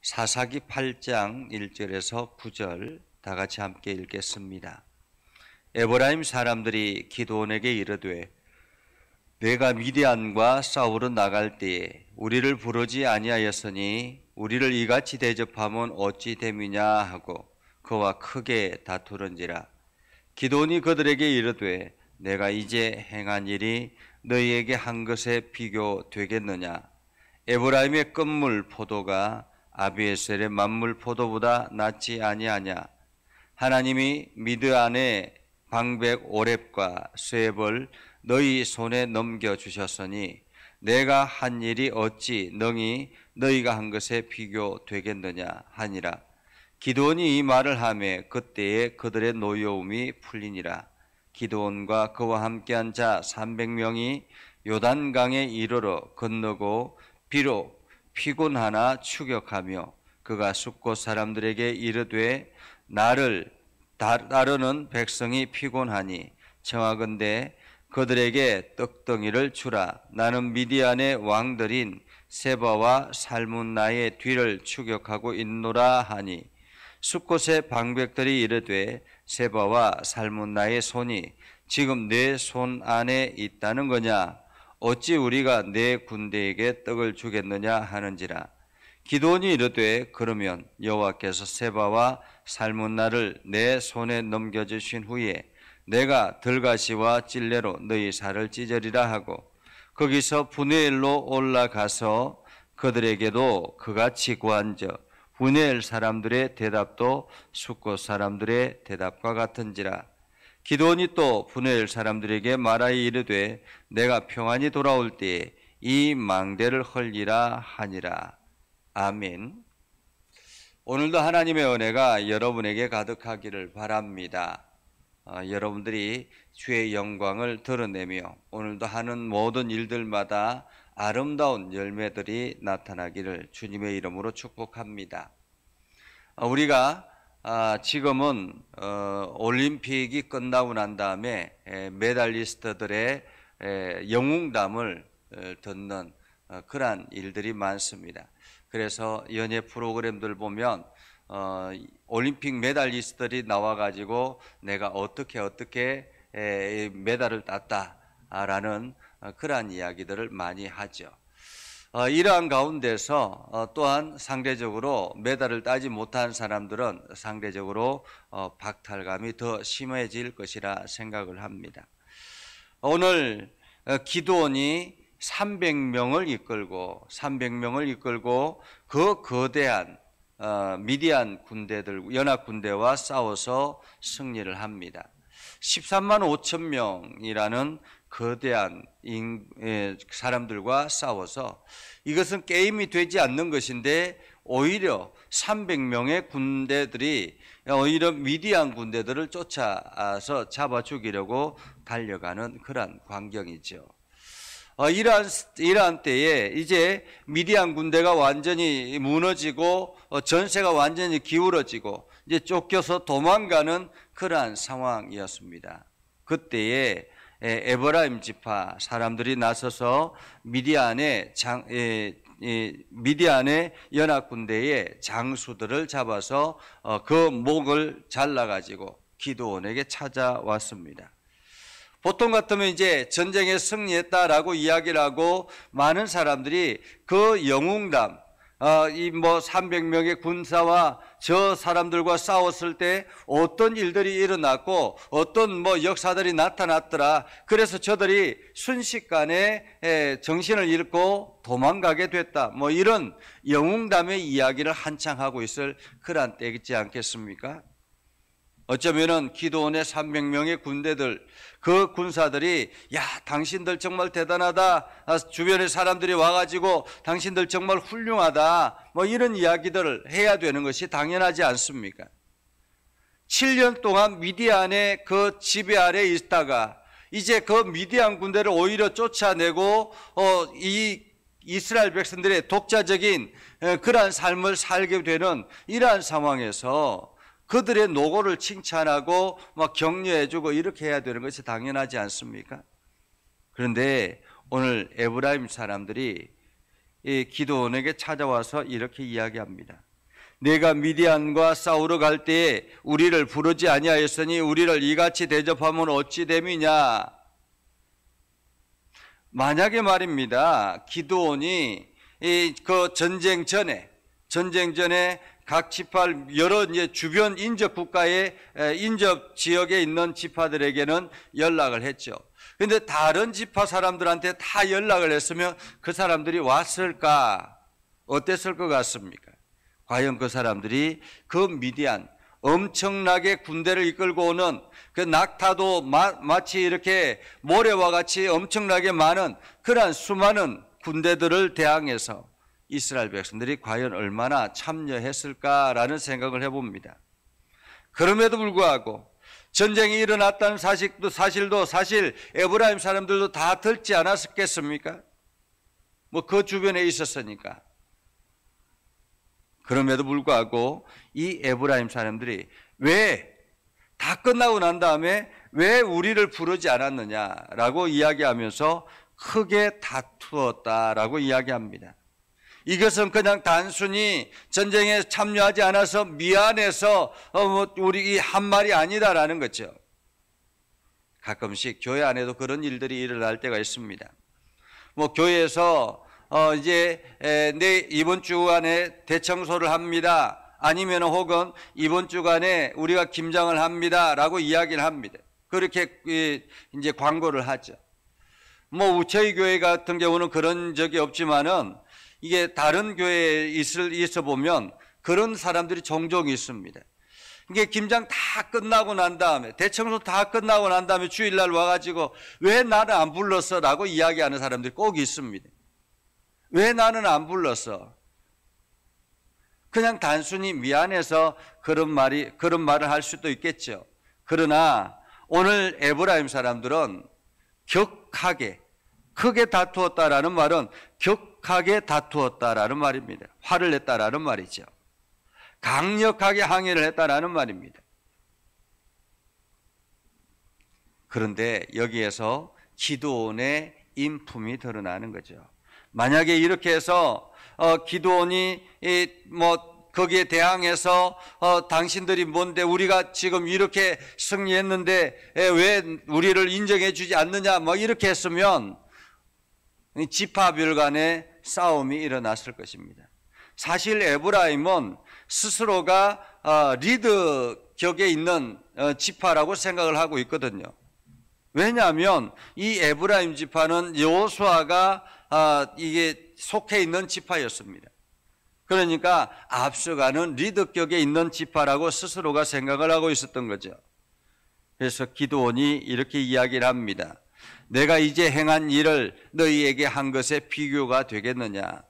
사사기 8장 1절에서 9절 다 같이 함께 읽겠습니다. 에브라임 사람들이 기드온에게 이르되 내가 미디안과 싸우러 나갈 때에 우리를 부르지 아니하였으니 우리를 이같이 대접하면 어찌 됨이냐 하고 그와 크게 다투는지라. 기드온이 그들에게 이르되 내가 이제 행한 일이 너희에게 한 것에 비교되겠느냐. 에브라임의 끝물 포도가 아비에셀의 만물 포도보다 낫지 아니하냐. 하나님이 미드안의 방백 오렙과 쇠heb을 너희 손에 넘겨주셨으니 내가 한 일이 어찌 능히 너희가 한 것에 비교되겠느냐 하니라. 기드온이 이 말을 하매 그때에 그들의 노여움이 풀리니라. 기드온과 그와 함께한 자 300명이 요단강에 이르러 건너고 비록 피곤하나 추격하며 그가 숫곳 사람들에게 이르되 나를 따르는 백성이 피곤하니 청하건대 그들에게 떡덩이를 주라. 나는 미디안의 왕들인 세바와 살문나의 뒤를 추격하고 있노라 하니 숫곳의 방백들이 이르되 세바와 살문나의 손이 지금 내 손 안에 있다는 거냐. 어찌 우리가 내 군대에게 떡을 주겠느냐 하는지라. 기드온이 이르되 그러면 여호와께서 세바와 살문나를 내 손에 넘겨주신 후에 내가 들가시와 찔레로 너희 살을 찢으리라 하고 거기서 브네엘로 올라가서 그들에게도 그같이 구한저 브네엘 사람들의 대답도 숫곳 사람들의 대답과 같은지라. 기드온이 또 브네엘 사람들에게 말하여 이르되 내가 평안히 돌아올 때에 이 망대를 헐리라 하니라. 아멘. 오늘도 하나님의 은혜가 여러분에게 가득하기를 바랍니다. 여러분들이 주의 영광을 드러내며 오늘도 하는 모든 일들마다 아름다운 열매들이 나타나기를 주님의 이름으로 축복합니다. 우리가 지금은 올림픽이 끝나고 난 다음에 메달리스트들의 영웅담을 듣는 그러한 일들이 많습니다. 그래서 연예 프로그램들 보면 올림픽 메달리스트들이 나와가지고 내가 어떻게 메달을 땄다라는 그러한 이야기들을 많이 하죠. 이러한 가운데서 또한 상대적으로 메달을 따지 못한 사람들은 상대적으로 박탈감이 더 심해질 것이라 생각을 합니다. 오늘 기드온이 300명을 이끌고 그 거대한 미디안 군대들, 연합 군대와 싸워서 승리를 합니다. 13만 5천 명이라는 거대한 사람들과 싸워서 이것은 게임이 되지 않는 것인데 오히려 300명의 군대들이 오히려 미디안 군대들을 쫓아서 잡아 죽이려고 달려가는 그런 광경이죠. 이러한 때에 이제 미디안 군대가 완전히 무너지고 전세가 완전히 기울어지고 이제 쫓겨서 도망가는 그러한 상황이었습니다. 그때에 에브라임 지파 사람들이 나서서 미디안의 연합 군대의 장수들을 잡아서 그 목을 잘라가지고 기드온에게 찾아왔습니다. 보통 같으면 이제 전쟁에 승리했다라고 이야기를 하고 많은 사람들이 그 영웅담, 300명의 군사와 저 사람들과 싸웠을 때 어떤 일들이 일어났고 어떤 역사들이 나타났더라. 그래서 저들이 순식간에 정신을 잃고 도망가게 됐다. 이런 영웅담의 이야기를 한창 하고 있을 그런 때이지 않겠습니까? 어쩌면은 기드온의 300명의 군대들, 그 군사들이 야, 당신들 정말 대단하다. 주변의 사람들이 와가지고 당신들 정말 훌륭하다. 이런 이야기들을 해야 되는 것이 당연하지 않습니까? 7년 동안 미디안의 그 지배 아래 있다가 이제 그 미디안 군대를 오히려 쫓아내고 이 이스라엘 백성들의 독자적인 그러한 삶을 살게 되는 이러한 상황에서 그들의 노고를 칭찬하고 격려해주고 이렇게 해야 되는 것이 당연하지 않습니까? 그런데 오늘 에브라임 사람들이 이 기드온에게 찾아와서 이렇게 이야기합니다. 내가 미디안과 싸우러 갈 때에 우리를 부르지 아니하였으니 우리를 이같이 대접하면 어찌 됨이냐. 만약에 말입니다, 기드온이 그 전쟁 전에 각 지파 여러 이제 주변 인접 국가의 인접 지역에 있는 지파들에게는 연락을 했죠. 그런데 다른 지파 사람들한테 다 연락을 했으면 그 사람들이 왔을까? 어땠을 것 같습니까? 과연 그 사람들이 그 미디안 엄청나게 군대를 이끌고 오는 그 낙타도 마치 이렇게 모래와 같이 엄청나게 많은 그러한 수많은 군대들을 대항해서 이스라엘 백성들이 과연 얼마나 참여했을까라는 생각을 해봅니다. 그럼에도 불구하고 전쟁이 일어났다는 사실도 사실 에브라임 사람들도 다 듣지 않았겠습니까? 뭐 그 주변에 있었으니까. 그럼에도 불구하고 이 에브라임 사람들이 왜 다 끝나고 난 다음에 왜 우리를 부르지 않았느냐라고 이야기하면서 크게 다투었다라고 이야기합니다. 이것은 그냥 단순히 전쟁에 참여하지 않아서 미안해서 우리 한 말이 아니다라는 거죠. 가끔씩 교회 안에도 그런 일들이 일어날 때가 있습니다. 뭐 교회에서 이제 이번 주간에 대청소를 합니다. 아니면 혹은 이번 주간에 우리가 김장을 합니다라고 이야기를 합니다. 그렇게 이제 광고를 하죠. 뭐 저희 교회 같은 경우는 그런 적이 없지만은 이게 다른 교회에 있어 보면 그런 사람들이 종종 있습니다. 이게 김장 다 끝나고 난 다음에 대청소 다 끝나고 난 다음에 주일날 와가지고 왜 나는 안 불렀어? 라고 이야기하는 사람들이 꼭 있습니다. 왜 나는 안 불렀어? 그냥 단순히 미안해서 그런 말을 할 수도 있겠죠. 그러나 오늘 에브라임 사람들은 격하게 크게 다투었다라는 말은 격하게 다투었다라는 말입니다. 화를 냈다라는 말이죠. 강력하게 항의를 했다라는 말입니다. 그런데 여기에서 기드온의 인품이 드러나는 거죠. 만약에 이렇게 해서 기드온이 거기에 대항해서 당신들이 뭔데 우리가 지금 이렇게 승리했는데 왜 우리를 인정해 주지 않느냐 뭐 이렇게 했으면 지파별 간의 싸움이 일어났을 것입니다. 사실 에브라임은 스스로가 리더 격에 있는 지파라고 생각을 하고 있거든요. 왜냐하면 이 에브라임 지파는 여호수아가 이게 속해 있는 지파였습니다. 그러니까 앞서가는 리더격에 있는 지파라고 스스로가 생각을 하고 있었던 거죠. 그래서 기드온이 이렇게 이야기를 합니다. 내가 이제 행한 일을 너희에게 한 것에 비교가 되겠느냐?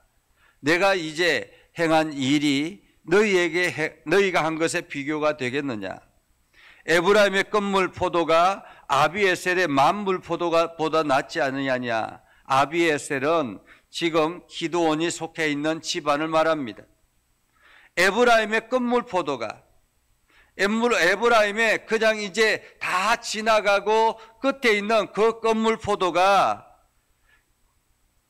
내가 이제 행한 일이 너희가 한 것에 비교가 되겠느냐? 에브라임의 끝물 포도가 아비에셀의 만물 포도보다 낫지 않느냐? 아비에셀은 지금 기드온이 속해 있는 집안을 말합니다. 에브라임의 끝물 포도가 에브라임의 그냥 이제 다 지나가고 끝에 있는 그 끝물 포도가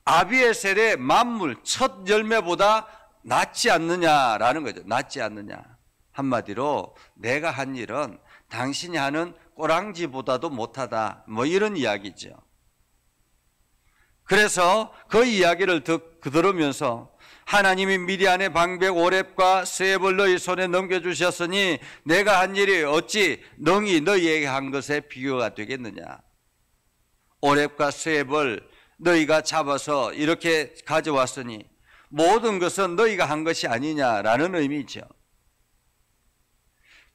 아비에셀의 만물 첫 열매보다 낫지 않느냐라는 거죠. 낫지 않느냐. 한마디로 내가 한 일은 당신이 하는 꼬랑지보다도 못하다. 뭐 이런 이야기죠. 그래서 그 이야기를 들으면서 하나님이 미디안의 방백 오렙과 스웹을 너희 손에 넘겨주셨으니 내가 한 일이 어찌 능히 너희에게 한 것에 비교가 되겠느냐. 오렙과 스웹을 너희가 잡아서 이렇게 가져왔으니 모든 것은 너희가 한 것이 아니냐라는 의미죠.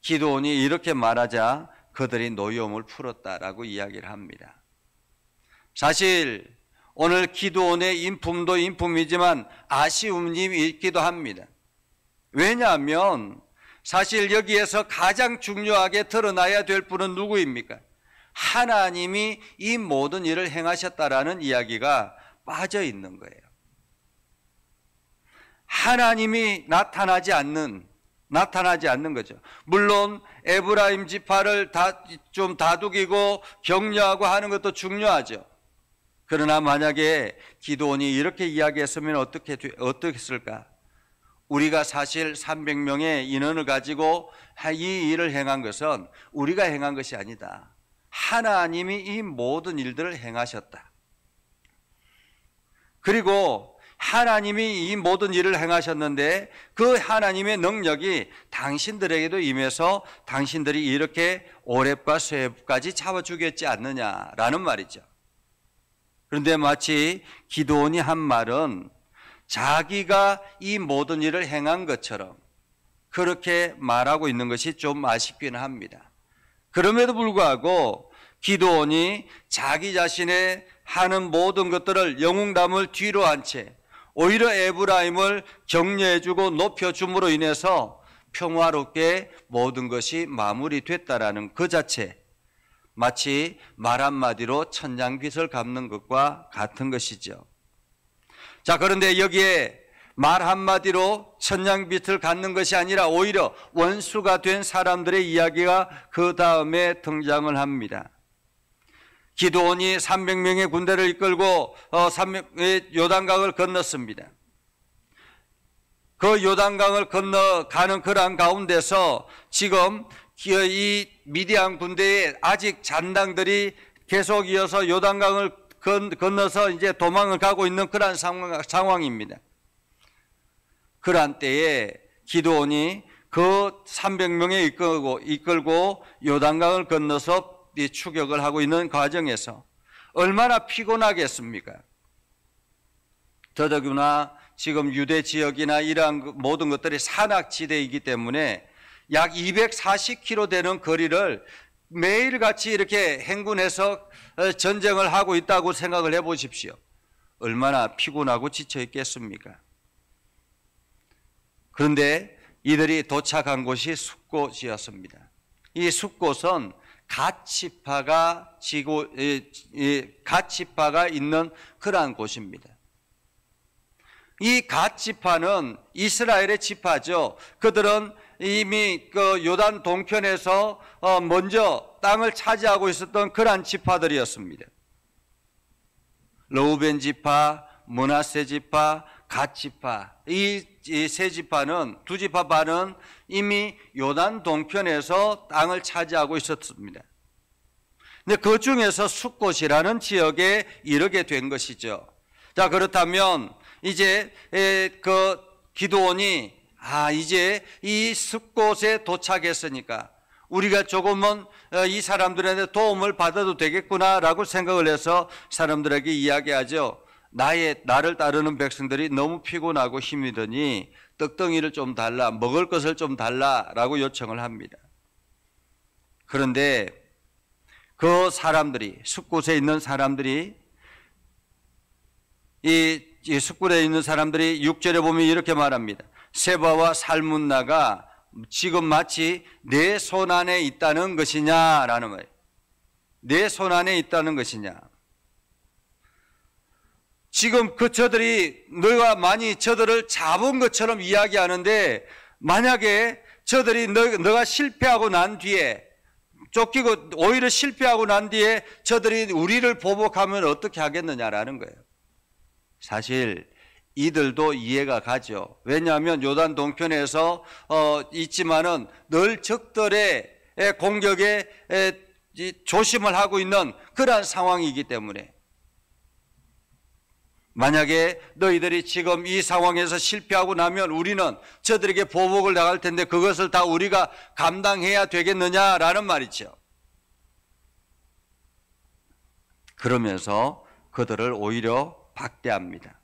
기드온이 이렇게 말하자 그들이 노여움을 풀었다라고 이야기를 합니다. 사실 오늘 기드온의 인품도 인품이지만 아쉬움이 있기도 합니다. 왜냐하면 사실 여기에서 가장 중요하게 드러나야 될 분은 누구입니까? 하나님이 이 모든 일을 행하셨다라는 이야기가 빠져 있는 거예요. 하나님이 나타나지 않는 거죠. 물론 에브라임 지파를 좀 다독이고 격려하고 하는 것도 중요하죠. 그러나 만약에 기드온이 이렇게 이야기했으면 어떻게 했을까? 우리가 사실 300명의 인원을 가지고 이 일을 행한 것은 우리가 행한 것이 아니다. 하나님이 이 모든 일들을 행하셨다. 그리고 하나님이 이 모든 일을 행하셨는데 그 하나님의 능력이 당신들에게도 임해서 당신들이 이렇게 오렙과 스웹까지 잡아 죽였지 않느냐라는 말이죠. 그런데 마치 기드온이 한 말은 자기가 이 모든 일을 행한 것처럼 그렇게 말하고 있는 것이 좀 아쉽기는 합니다. 그럼에도 불구하고 기드온이 자기 자신의 하는 모든 것들을 영웅담을 뒤로 한 채 오히려 에브라임을 격려해주고 높여줌으로 인해서 평화롭게 모든 것이 마무리됐다라는 그 자체, 마치 말 한마디로 천냥빚을 갚는 것과 같은 것이죠. 자, 그런데 여기에 말 한마디로 천냥빚을 갚는 것이 아니라 오히려 원수가 된 사람들의 이야기가 그 다음에 등장을 합니다. 기드온이 300명의 군대를 이끌고 요단강을 건넜습니다. 그 요단강을 건너가는 그러한 가운데서 지금 이 미디안 군대에 아직 잔당들이 계속 이어서 요단강을 건너서 이제 도망을 가고 있는 그러한 상황입니다. 그러한 때에 기드온이 그 300명에 이끌고 요단강을 건너서 추격을 하고 있는 과정에서 얼마나 피곤하겠습니까? 더더구나 지금 유대 지역이나 이러한 모든 것들이 산악지대이기 때문에 약 240km 되는 거리를 매일같이 이렇게 행군해서 전쟁을 하고 있다고 생각을 해 보십시오. 얼마나 피곤하고 지쳐 있겠습니까? 그런데 이들이 도착한 곳이 숫곳이었습니다. 이 숫곳은 갓지파가 있는 그러한 곳입니다. 이 갓지파는 이스라엘의 지파죠. 그들은 이미 그 요단 동편에서 먼저 땅을 차지하고 있었던 그러한 지파들이었습니다. 르우벤 지파, 므낫세 지파, 갓 지파, 이 세 지파는, 두 지파 반은 이미 요단 동편에서 땅을 차지하고 있었습니다. 근데 그 중에서 숫곳이라는 지역에 이르게 된 것이죠. 자, 그렇다면 이제 그 기드온이 이제 이 숫곳에 도착했으니까 우리가 조금은 이 사람들한테 도움을 받아도 되겠구나라고 생각을 해서 사람들에게 이야기하죠. 나를 따르는 백성들이 너무 피곤하고 힘이 드니 떡덩이를 좀 달라, 먹을 것을 좀 달라라고 요청을 합니다. 그런데 그 사람들이, 숫곳에 있는 사람들이, 이 숫곳에 있는 사람들이 6절에 보면 이렇게 말합니다. 세바와 살문나가 지금 마치 내 손 안에 있다는 것이냐라는 말이에요. 내 손 안에 있다는 것이냐. 지금 저들이 너가 많이 저들을 잡은 것처럼 이야기하는데 만약에 저들이 너가 실패하고 난 뒤에 쫓기고 오히려 실패하고 난 뒤에 저들이 우리를 보복하면 어떻게 하겠느냐라는 거예요. 사실 이들도 이해가 가죠. 왜냐하면 요단 동편에서 있지만은 늘 적들의 공격에 조심을 하고 있는 그러한 상황이기 때문에 만약에 너희들이 지금 이 상황에서 실패하고 나면 우리는 저들에게 보복을 당할 텐데 그것을 다 우리가 감당해야 되겠느냐라는 말이죠. 그러면서 그들을 오히려 박대합니다.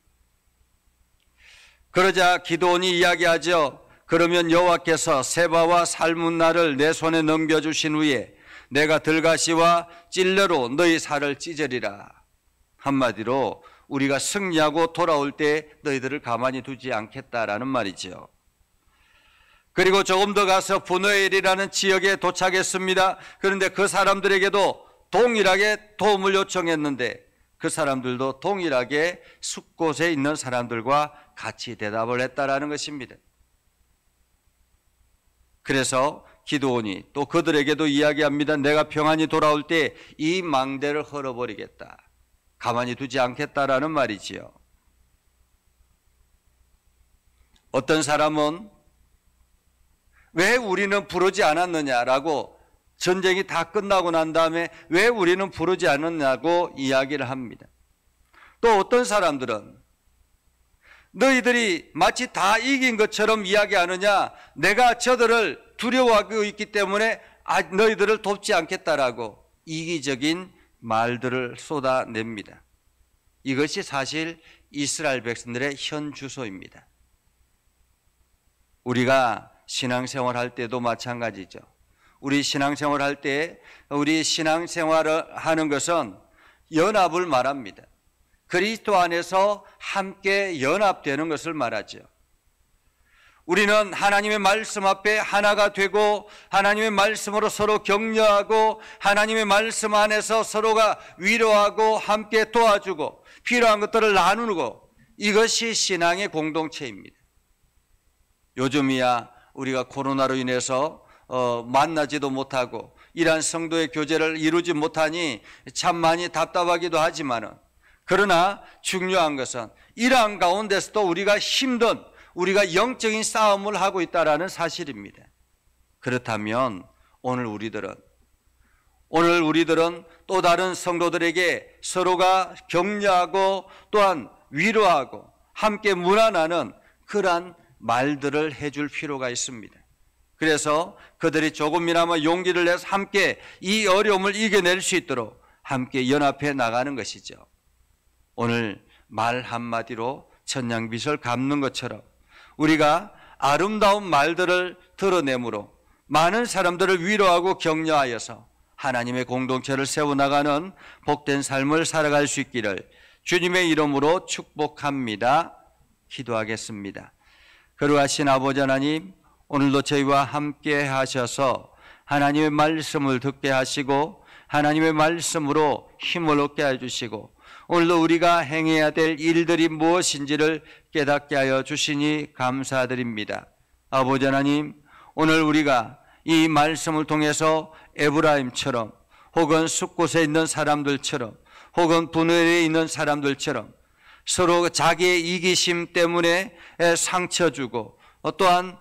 그러자 기드온이 이야기하죠. 그러면 여호와께서 세바와 살문나를 내 손에 넘겨주신 후에 내가 들가시와 찔레로 너희 살을 찢으리라. 한마디로 우리가 승리하고 돌아올 때 너희들을 가만히 두지 않겠다라는 말이죠. 그리고 조금 더 가서 브누엘이라는 지역에 도착했습니다. 그런데 그 사람들에게도 동일하게 도움을 요청했는데 그 사람들도 동일하게 숫곳에 있는 사람들과 같이 대답을 했다라는 것입니다. 그래서 기드온이 또 그들에게도 이야기합니다. 내가 평안히 돌아올 때 이 망대를 헐어버리겠다. 가만히 두지 않겠다라는 말이지요. 어떤 사람은 왜 우리는 부르지 않았느냐라고, 전쟁이 다 끝나고 난 다음에 왜 우리는 부르지 않았냐고 이야기를 합니다. 또 어떤 사람들은 너희들이 마치 다 이긴 것처럼 이야기하느냐, 내가 저들을 두려워하고 있기 때문에 너희들을 돕지 않겠다라고 이기적인 말들을 쏟아냅니다. 이것이 사실 이스라엘 백성들의 현 주소입니다. 우리가 신앙생활 할 때도 마찬가지죠. 우리 신앙생활 할 때, 우리 신앙생활을 하는 것은 연합을 말합니다. 그리스도 안에서 함께 연합되는 것을 말하죠. 우리는 하나님의 말씀 앞에 하나가 되고 하나님의 말씀으로 서로 격려하고 하나님의 말씀 안에서 서로가 위로하고 함께 도와주고 필요한 것들을 나누고, 이것이 신앙의 공동체입니다. 요즘이야 우리가 코로나로 인해서 만나지도 못하고 이러한 성도의 교제를 이루지 못하니 참 많이 답답하기도 하지만은, 그러나 중요한 것은 이러한 가운데서도 우리가 힘든, 우리가 영적인 싸움을 하고 있다는 사실입니다. 그렇다면 오늘 우리들은 또 다른 성도들에게 서로가 격려하고 또한 위로하고 함께 문안하는 그러한 말들을 해줄 필요가 있습니다. 그래서 그들이 조금이나마 용기를 내서 함께 이 어려움을 이겨낼 수 있도록 함께 연합해 나가는 것이죠. 오늘 말 한마디로 천냥빚을 갚는 것처럼 우리가 아름다운 말들을 드러내므로 많은 사람들을 위로하고 격려하여서 하나님의 공동체를 세워나가는 복된 삶을 살아갈 수 있기를 주님의 이름으로 축복합니다. 기도하겠습니다. 거룩하신 아버지 하나님, 오늘도 저희와 함께 하셔서 하나님의 말씀을 듣게 하시고 하나님의 말씀으로 힘을 얻게 해주시고, 오늘도 우리가 행해야 될 일들이 무엇인지를 깨닫게 하여 주시니 감사드립니다. 아버지 하나님, 오늘 우리가 이 말씀을 통해서 에브라임처럼 혹은 숲곳에 있는 사람들처럼 혹은 분열에 있는 사람들처럼 서로 자기의 이기심 때문에 상처 주고 또한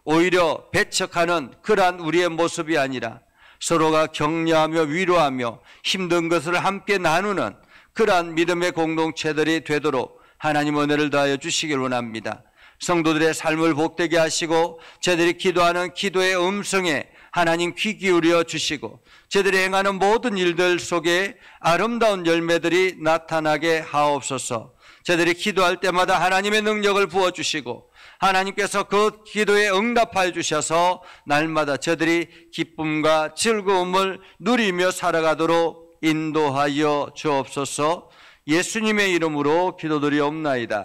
오히려 배척하는 그러한 우리의 모습이 아니라 서로가 격려하며 위로하며 힘든 것을 함께 나누는 그러한 믿음의 공동체들이 되도록 하나님 은혜를 더하여 주시길 원합니다. 성도들의 삶을 복되게 하시고 저들이 기도하는 기도의 음성에 하나님 귀 기울여 주시고 저들이 행하는 모든 일들 속에 아름다운 열매들이 나타나게 하옵소서. 저들이 기도할 때마다 하나님의 능력을 부어주시고 하나님께서 그 기도에 응답하여 주셔서 날마다 저들이 기쁨과 즐거움을 누리며 살아가도록 인도하여 주옵소서. 예수님의 이름으로 기도드리옵나이다.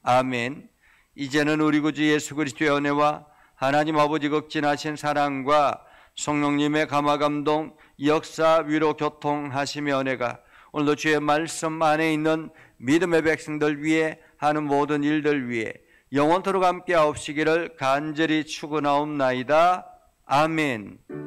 아멘. 이제는 우리 구주 예수 그리스도의 은혜와 하나님 아버지 극진하신 사랑과 성령님의 감화감동, 역사, 위로, 교통하심의 은혜가 오늘도 주의 말씀 안에 있는 믿음의 백성들 위해 하는 모든 일들 위해 영원토록 함께 하옵시기를 간절히 축원하옵나이다. 아멘.